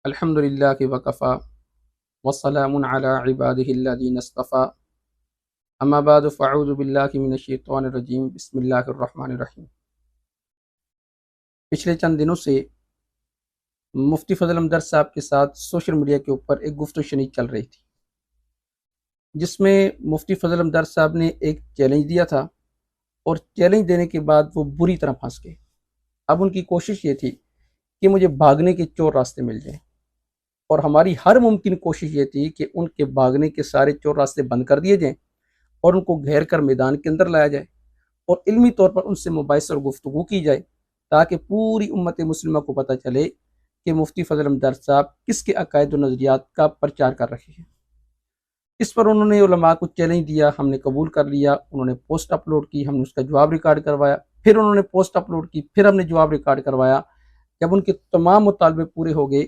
الحمدللہ وکفا وسلام علی عبادہ الذین اصطفیٰ اما بعد فاعوذ باللہ من الشیطان الرجیم بسم اللہ الرحمن الرحیم۔ پچھلے چند دنوں سے مفتی فضل احمد درد صاحب کے ساتھ سوشل میڈیا کے اوپر ایک گفتگو شنید چل رہی تھی، جس میں مفتی فضل احمد درد صاحب نے ایک چیلنج دیا تھا اور چیلنج دینے کے بعد وہ بری طرح پھنس گئے۔ اب ان کی کوشش یہ تھی کہ مجھے بھاگنے کے چور راستے مل جائیں، اور ہماری ہر ممکن کوشش یہ تھی کہ ان کے بھاگنے کے سارے چور راستے بند کر دیے جائیں اور ان کو گھیر کر میدان کے اندر لایا جائے اور علمی طور پر ان سے مباحثہ اور گفتگو کی جائے، تاکہ پوری امت مسلمہ کو پتہ چلے کہ مفتی فضل احمد درد صاحب کس کے عقائد و نظریات کا پرچار کر رہے ہیں۔ اس پر انہوں نے علماء کو چیلنج دیا، ہم نے قبول کر لیا، انہوں نے پوسٹ اپلوڈ کی، ہم نے اس کا جواب ریکارڈ کروایا، پھر انہوں نے پوسٹ اپلوڈ کی، پھر ہم نے جواب ریکارڈ کروایا۔ جب ان کے تمام مطالبے پورے ہو گئے،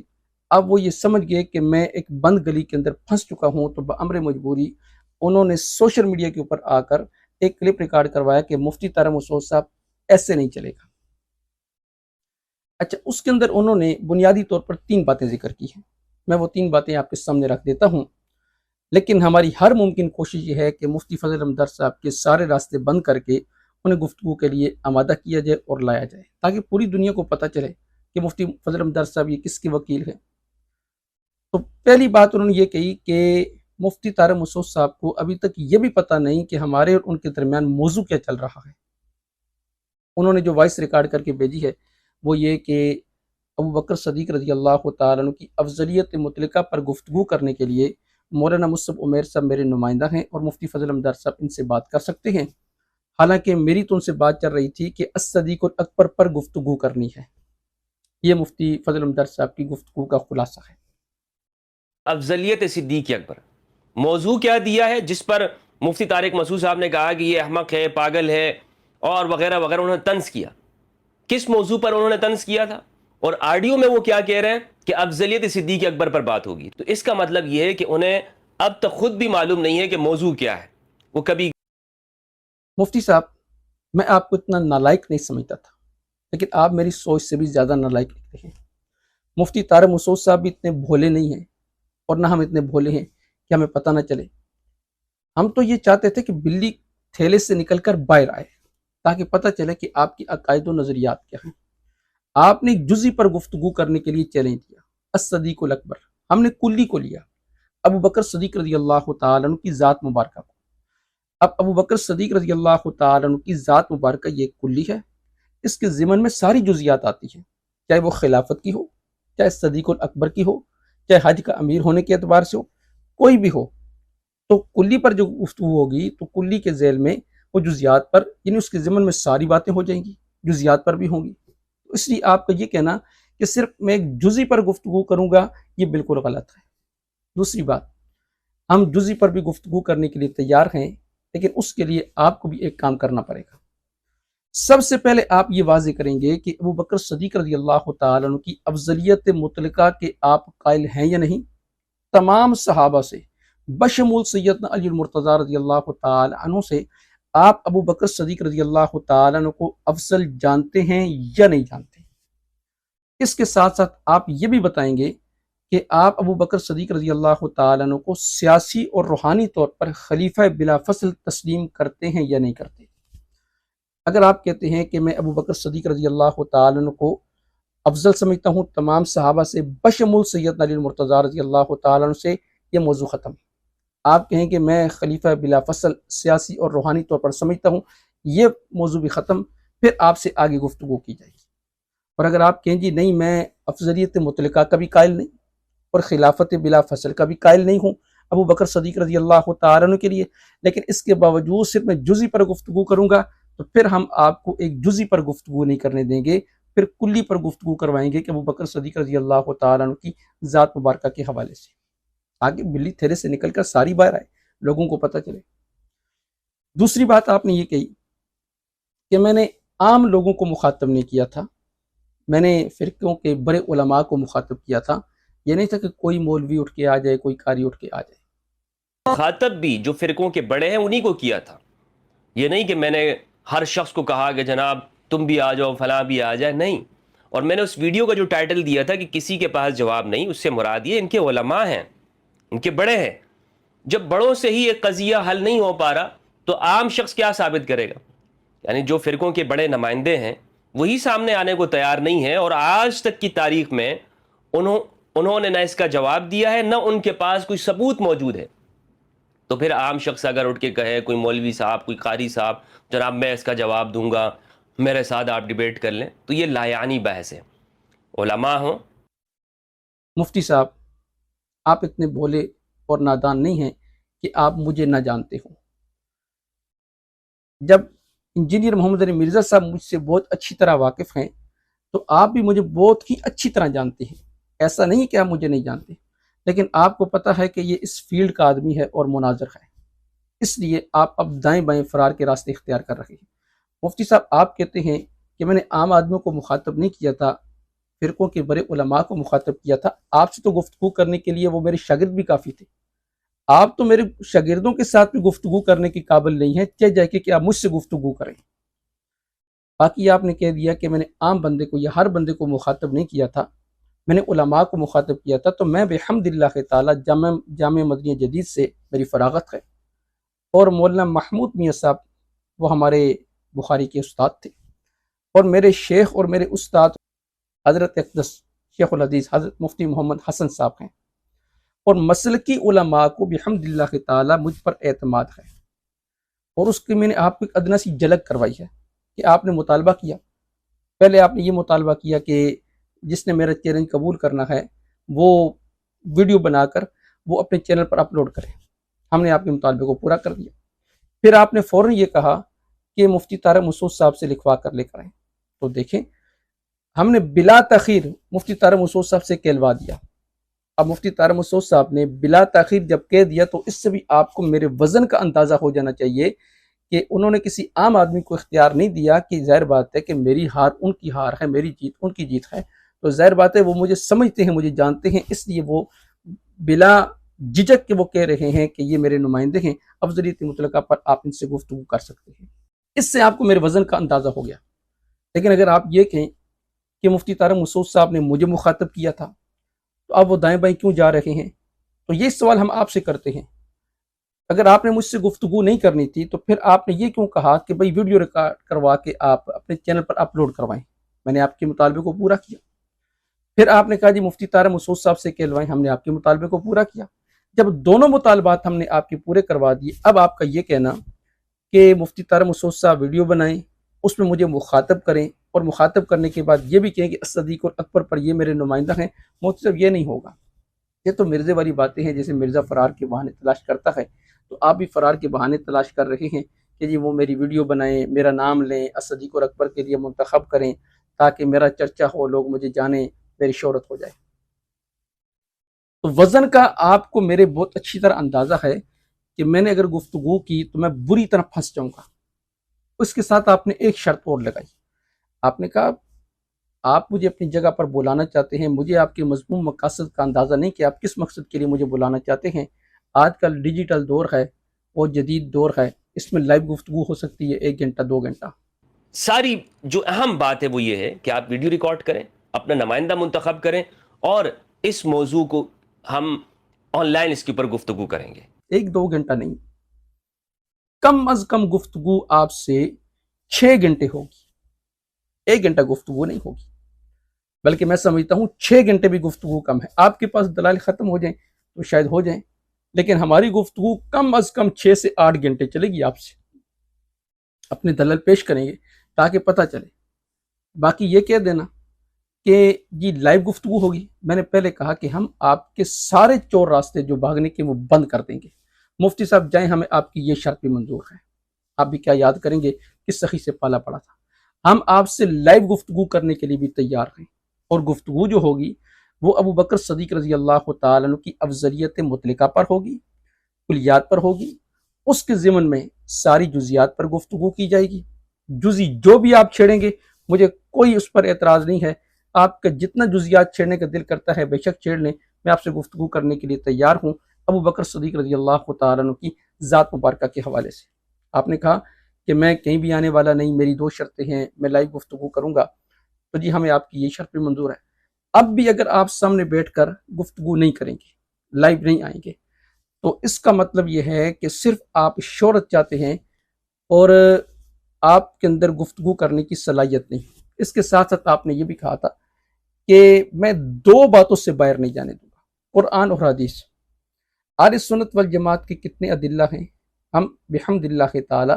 اب وہ یہ سمجھ گئے کہ میں ایک بند گلی کے اندر پھنس چکا ہوں، تو بامر مجبوری انہوں نے سوشل میڈیا کے اوپر آ کر ایک کلپ ریکارڈ کروایا کہ مفتی طارق مسعود صاحب ایسے نہیں چلے گا۔ اچھا، اس کے اندر انہوں نے بنیادی طور پر 3 باتیں ذکر کی ہیں، میں وہ 3 باتیں آپ کے سامنے رکھ دیتا ہوں۔ لیکن ہماری ہر ممکن کوشش یہ ہے کہ مفتی فضل احمد درد صاحب کے سارے راستے بند کر کے انہیں گفتگو کے لیے آمادہ کیا جائے اور لایا جائے، تاکہ پوری دنیا کو پتہ چلے کہ مفتی فضل احمد درد صاحب یہ کس کے وکیل ہیں۔ تو پہلی بات انہوں نے یہ کہی کہ مفتی طارق مسعود صاحب کو ابھی تک یہ بھی پتہ نہیں کہ ہمارے اور ان کے درمیان موضوع کیا چل رہا ہے۔ انہوں نے جو وائس ریکارڈ کر کے بھیجی ہے وہ یہ کہ ابو بکر صدیق رضی اللہ تعالیٰ عنہ کی افضلیت مطلقہ پر گفتگو کرنے کے لیے مولانا مصعب عمیر صاحب میرے نمائندہ ہیں اور مفتی فضل احمد درد صاحب ان سے بات کر سکتے ہیں۔ حالانکہ میری تو ان سے بات چل رہی تھی کہ الصدیق الاکبر پر گفتگو کرنی ہے۔ یہ مفتی فضل احمد درد صاحب کی گفتگو کا خلاصہ ہے۔ افضلیت صدیق اکبر موضوع کیا دیا ہے جس پر مفتی طارق مسعود صاحب نے کہا کہ یہ احمق ہے، پاگل ہے اور وغیرہ وغیرہ، انہوں نے طنز کیا؟ کس موضوع پر انہوں نے طنز کیا تھا؟ اور آڈیو میں وہ کیا کہہ رہے ہیں کہ افضلیت صدیق اکبر پر بات ہوگی۔ تو اس کا مطلب یہ ہے کہ انہیں اب تک خود بھی معلوم نہیں ہے کہ موضوع کیا ہے۔ وہ کبھی مفتی صاحب، میں آپ کو اتنا نالائق نہیں سمجھتا تھا، لیکن آپ میری سوچ سے بھی زیادہ نالائق نکلے ہیں۔ مفتی طارق مسعود صاحب بھی اتنے بھولے نہیں ہیں اور نہ ہم اتنے بھولے ہیں کہ ہمیں پتہ نہ چلے۔ ہم تو یہ چاہتے تھے کہ بلی تھیلے سے نکل کر باہر آئے، تاکہ پتہ چلے کہ آپ کی عقائد و نظریات کیا ہیں۔ آپ نے ایک جزئی پر گفتگو کرنے کے لیے چیلنج دیا، الصدیق الاکبر، ہم نے کلی کو لیا، ابو بکر صدیق رضی اللہ تعالیٰ عنہ کی ذات مبارکہ کو۔ اب ابو بکر صدیق رضی اللہ تعالیٰ عنہ کی ذات مبارکہ یہ کلی ہے، اس کے ضمن میں ساری جزیات آتی ہیں، چاہے وہ خلافت کی ہو، چاہے صدیق الاکبر کی ہو، چاہے حج کا امیر ہونے کے اعتبار سے ہو، کوئی بھی ہو۔ تو کلی پر جو گفتگو ہوگی تو کلی کے ذیل میں وہ جزیات پر، یعنی اس کے ضمن میں ساری باتیں ہو جائیں گی، جزیات پر بھی ہوں گی۔ تو اس لیے آپ کا یہ کہنا کہ صرف میں ایک جزئی پر گفتگو کروں گا، یہ بالکل غلط ہے۔ دوسری بات، ہم جزئی پر بھی گفتگو کرنے کے لیے تیار ہیں، لیکن اس کے لیے آپ کو بھی ایک کام کرنا پڑے گا۔ سب سے پہلے آپ یہ واضح کریں گے کہ ابو بکر صدیق رضی اللہ تعالیٰ عنہ کی افضلیت مطلقہ کے آپ قائل ہیں یا نہیں؟ تمام صحابہ سے بشمول سیدنا علی المرتضیٰ رضی اللہ تعالیٰ عنہ سے آپ ابو بکر صدیق رضی اللہ تعالیٰ عنہ کو افضل جانتے ہیں یا نہیں جانتے؟ اس کے ساتھ ساتھ آپ یہ بھی بتائیں گے کہ آپ ابو بکر صدیق رضی اللہ تعالیٰ عنہ کو سیاسی اور روحانی طور پر خلیفہ بلا فصل تسلیم کرتے ہیں یا نہیں کرتے؟ اگر آپ کہتے ہیں کہ میں ابو بکر صدیق رضی اللہ تعالیٰ عنہ کو افضل سمجھتا ہوں تمام صحابہ سے بشمول سیدنا علی المرتضیٰ رضی اللہ تعالیٰ عنہ سے، یہ موضوع ختم۔ آپ کہیں کہ میں خلیفہ بلا فصل سیاسی اور روحانی طور پر سمجھتا ہوں، یہ موضوع بھی ختم، پھر آپ سے آگے گفتگو کی جائے گی۔ اور اگر آپ کہیں جی نہیں، میں افضلیت مطلقہ کا بھی قائل نہیں اور خلافت بلا فصل کا بھی قائل نہیں ہوں ابو بکر صدیق رضی اللہ تعالیٰ عنہ کے لیے، لیکن اس کے باوجود صرف میں جزئی پر گفتگو کروں گا، تو پھر ہم آپ کو ایک جزئی پر گفتگو نہیں کرنے دیں گے، پھر کلی پر گفتگو کروائیں گے کہ ابو بکر صدیق رضی اللہ تعالیٰ عنہ کی ذات مبارکہ کے حوالے سے، آگے بلی تھیلے سے نکل کر ساری باہر آئے، لوگوں کو پتہ چلے۔ دوسری بات آپ نے یہ کہی کہ میں نے عام لوگوں کو مخاطب نہیں کیا تھا، میں نے فرقوں کے بڑے علماء کو مخاطب کیا تھا، یہ نہیں تھا کہ کوئی مولوی اٹھ کے آ جائے، کوئی قاری اٹھ کے آ جائے۔ مخاطب بھی جو فرقوں کے بڑے ہیں انہی کو کیا تھا، یہ نہیں کہ میں نے ہر شخص کو کہا کہ جناب تم بھی آ جاؤ، فلاں بھی آ جائے، نہیں۔ اور میں نے اس ویڈیو کا جو ٹائٹل دیا تھا کہ کسی کے پاس جواب نہیں، اس سے مراد یہ ان کے علماء ہیں، ان کے بڑے ہیں۔ جب بڑوں سے ہی ایک قضیہ حل نہیں ہو پا رہا تو عام شخص کیا ثابت کرے گا؟ یعنی جو فرقوں کے بڑے نمائندے ہیں وہی سامنے آنے کو تیار نہیں ہے، اور آج تک کی تاریخ میں انہوں نے نہ اس کا جواب دیا ہے، نہ ان کے پاس کوئی ثبوت موجود ہے۔ تو پھر عام شخص اگر اٹھ کے کہے، کوئی مولوی صاحب، کوئی قاری صاحب، جناب میں اس کا جواب دوں گا، میرے ساتھ آپ ڈیبیٹ کر لیں، تو یہ لایعنی بحث ہے۔ علماء ہوں۔ مفتی صاحب، آپ اتنے بھولے اور نادان نہیں ہیں کہ آپ مجھے نہ جانتے ہوں۔ جب انجینئر محمد علی مرزا صاحب مجھ سے بہت اچھی طرح واقف ہیں تو آپ بھی مجھے بہت ہی اچھی طرح جانتے ہیں۔ ایسا نہیں کہ آپ مجھے نہیں جانتے، لیکن آپ کو پتہ ہے کہ یہ اس فیلڈ کا آدمی ہے اور مناظر ہے، اس لیے آپ اب دائیں بائیں فرار کے راستے اختیار کر رہے ہیں۔ مفتی صاحب، آپ کہتے ہیں کہ میں نے عام آدمیوں کو مخاطب نہیں کیا تھا، فرقوں کے بڑے علماء کو مخاطب کیا تھا۔ آپ سے تو گفتگو کرنے کے لیے وہ میرے شاگرد بھی کافی تھے، آپ تو میرے شاگردوں کے ساتھ بھی گفتگو کرنے کے قابل نہیں ہیں، چہ جا کے کہ آپ مجھ سے گفتگو کریں۔ باقی آپ نے کہہ دیا کہ میں نے عام بندے کو یا ہر بندے کو مخاطب نہیں کیا تھا، میں نے علماء کو مخاطب کیا تھا، تو میں بحمد اللہ تعالی جامع مدنیہ جدید سے میری فراغت ہے، اور مولانا محمود میاں صاحب وہ ہمارے بخاری کے استاد تھے، اور میرے شیخ اور میرے استاد حضرت اقدس شیخ الحدیث حضرت مفتی محمد حسن صاحب ہیں، اور مسلکی علماء کو بحمد اللہ تعالی مجھ پر اعتماد ہے، اور اس کی میں نے آپ کو ایک ادنا سی جھلک کروائی ہے کہ آپ نے مطالبہ کیا۔ پہلے آپ نے یہ مطالبہ کیا کہ جس نے میرا چیلنج قبول کرنا ہے وہ ویڈیو بنا کر وہ اپنے چینل پر اپلوڈ کرے۔ ہم نے آپ کے مطالبے کو پورا کر دیا۔ پھر آپ نے فوراً یہ کہا کہ مفتی طارق مسعود صاحب سے لکھوا کر لے کر آئیں۔ تو دیکھیں، ہم نے بلا تاخیر مفتی طارق مسعود صاحب سے کہلوا دیا۔ اب مفتی طارق مسعود صاحب نے بلا تاخیر جب کہہ دیا تو اس سے بھی آپ کو میرے وزن کا اندازہ ہو جانا چاہیے کہ انہوں نے کسی عام آدمی کو اختیار نہیں دیا کہ ظاہر بات ہے کہ میری ہار ان کی ہار ہے، میری جیت ان کی جیت ہے، تو ظاہر بات ہے وہ مجھے سمجھتے ہیں، مجھے جانتے ہیں، اس لیے وہ بلا جھجک کے وہ کہہ رہے ہیں کہ یہ میرے نمائندے ہیں، افضلیت مطلقہ پر آپ ان سے گفتگو کر سکتے ہیں۔ اس سے آپ کو میرے وزن کا اندازہ ہو گیا۔ لیکن اگر آپ یہ کہیں کہ مفتی طارق مسعود صاحب نے مجھے مخاطب کیا تھا تو آپ وہ دائیں بائیں کیوں جا رہے ہیں؟ تو یہ سوال ہم آپ سے کرتے ہیں۔ اگر آپ نے مجھ سے گفتگو نہیں کرنی تھی تو پھر آپ نے یہ کیوں کہا کہ بھئی ویڈیو ریکارڈ کروا کے آپ اپنے چینل پر اپلوڈ کروائیں؟ میں نے آپ کے مطالبے کو پورا کیا۔ پھر آپ نے کہا جی مفتی طارق مسعود صاحب سے کہلوائیں، ہم نے آپ کے مطالبے کو پورا کیا۔ جب دونوں مطالبات ہم نے آپ کے پورے کروا دیے، اب آپ کا یہ کہنا کہ مفتی طارق مسعود صاحب ویڈیو بنائیں، اس میں مجھے مخاطب کریں، اور مخاطب کرنے کے بعد یہ بھی کہیں کہ الصدیق اور اکبر پر یہ میرے نمائندہ ہیں، مطلب یہ نہیں ہوگا۔ یہ تو مرزے والی باتیں ہیں، جیسے مرزا فرار کے بہانے تلاش کرتا ہے، تو آپ بھی فرار کے بہانے تلاش کر رہے ہیں کہ جی وہ میری ویڈیو بنائیں، میرا نام لیں، الصدیق اور اکبر کے لیے منتخب کریں تاکہ میرا چرچا ہو، لوگ مجھے جانیں، میری شہرت ہو جائے۔ تو وزن کا آپ کو میرے بہت اچھی طرح اندازہ ہے کہ میں نے اگر گفتگو کی تو میں بری طرح پھنس جاؤں گا۔ اس کے ساتھ آپ نے ایک شرط اور لگائی، آپ نے کہا آپ مجھے اپنی جگہ پر بلانا چاہتے ہیں، مجھے آپ کے مضمون مقاصد کا اندازہ نہیں کہ آپ کس مقصد کے لیے مجھے بلانا چاہتے ہیں۔ آج کل ڈیجیٹل دور ہے اور جدید دور ہے، اس میں لائیو گفتگو ہو سکتی ہے 1 گھنٹہ 2 گھنٹہ۔ ساری جو اہم بات ہے وہ یہ ہے کہ آپ ویڈیو ریکارڈ کریں، اپنا نمائندہ منتخب کریں، اور اس موضوع کو ہم آن لائن اس کے اوپر گفتگو کریں گے۔ 1-2 گھنٹہ نہیں، کم از کم گفتگو آپ سے 6 گھنٹے ہوگی، 1 گھنٹہ گفتگو نہیں ہوگی، بلکہ میں سمجھتا ہوں 6 گھنٹے بھی گفتگو کم ہے۔ آپ کے پاس دلائل ختم ہو جائیں تو شاید ہو جائیں، لیکن ہماری گفتگو کم از کم 6 سے 8 گھنٹے چلے گی۔ آپ سے اپنے دلائل پیش کریں گے تاکہ پتہ چلے۔ باقی یہ کہہ دینا کہ جی لائیو گفتگو ہوگی، میں نے پہلے کہا کہ ہم آپ کے سارے چور راستے جو بھاگنے کے وہ بند کر دیں گے۔ مفتی صاحب جائیں، ہمیں آپ کی یہ شرط بھی منظور ہے۔ آپ بھی کیا یاد کریں گے کس سخی سے پالا پڑا تھا۔ ہم آپ سے لائیو گفتگو کرنے کے لیے بھی تیار ہیں، اور گفتگو جو ہوگی وہ ابو بکر صدیق رضی اللہ تعالیٰ عنہ کی افضلیت مطلقہ پر ہوگی، کلیات پر ہوگی۔ اس کے ضمن میں ساری جزیات پر گفتگو کی جائے گی۔ جزی جو بھی آپ چھیڑیں گے مجھے کوئی اس پر اعتراض نہیں ہے، آپ کا جتنا جزیات چھیڑنے کا دل کرتا ہے بے شک چھیڑ لیں، میں آپ سے گفتگو کرنے کے لیے تیار ہوں ابو بکر صدیق رضی اللہ تعالیٰ عنہ کی ذات مبارکہ کے حوالے سے۔ آپ نے کہا کہ میں کہیں بھی آنے والا نہیں، میری 2 شرطیں ہیں، میں لائیو گفتگو کروں گا۔ تو جی ہمیں آپ کی یہ شرط بھی منظور ہے۔ اب بھی اگر آپ سامنے بیٹھ کر گفتگو نہیں کریں گے، لائیو نہیں آئیں گے، تو اس کا مطلب یہ ہے کہ صرف آپ شہرت چاہتے ہیں اور آپ کے اندر گفتگو کرنے کی صلاحیت نہیں۔ اس کے ساتھ ساتھ آپ نے یہ بھی کہا تھا کہ میں دو باتوں سے باہر نہیں جانے دوں گا، قرآن اور حدیث۔ اہل سنت والجماعت کے کتنے ادلہ ہیں؟ ہم بحمد اللہ تعالی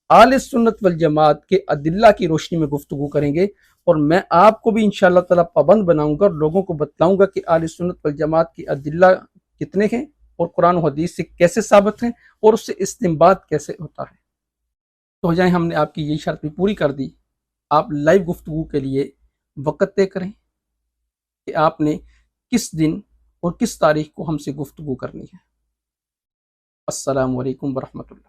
اہل سنت والجماعت کے ادلہ کی روشنی میں گفتگو کریں گے، اور میں آپ کو بھی انشاءاللہ تعالی پابند بناؤں گا اور لوگوں کو بتلاؤں گا کہ اہل سنت والجماعت کی ادلہ کتنے ہیں اور قرآن و حدیث سے کیسے ثابت ہیں اور اس سے استنباط کیسے ہوتا ہے۔ تو جائیں، ہم نے آپ کی یہ شرط بھی پوری کر دی۔ آپ لائیو گفتگو کے لیے وقت طے کریں کہ آپ نے کس دن اور کس تاریخ کو ہم سے گفتگو کرنی ہے۔ السلام علیکم ورحمۃ اللہ۔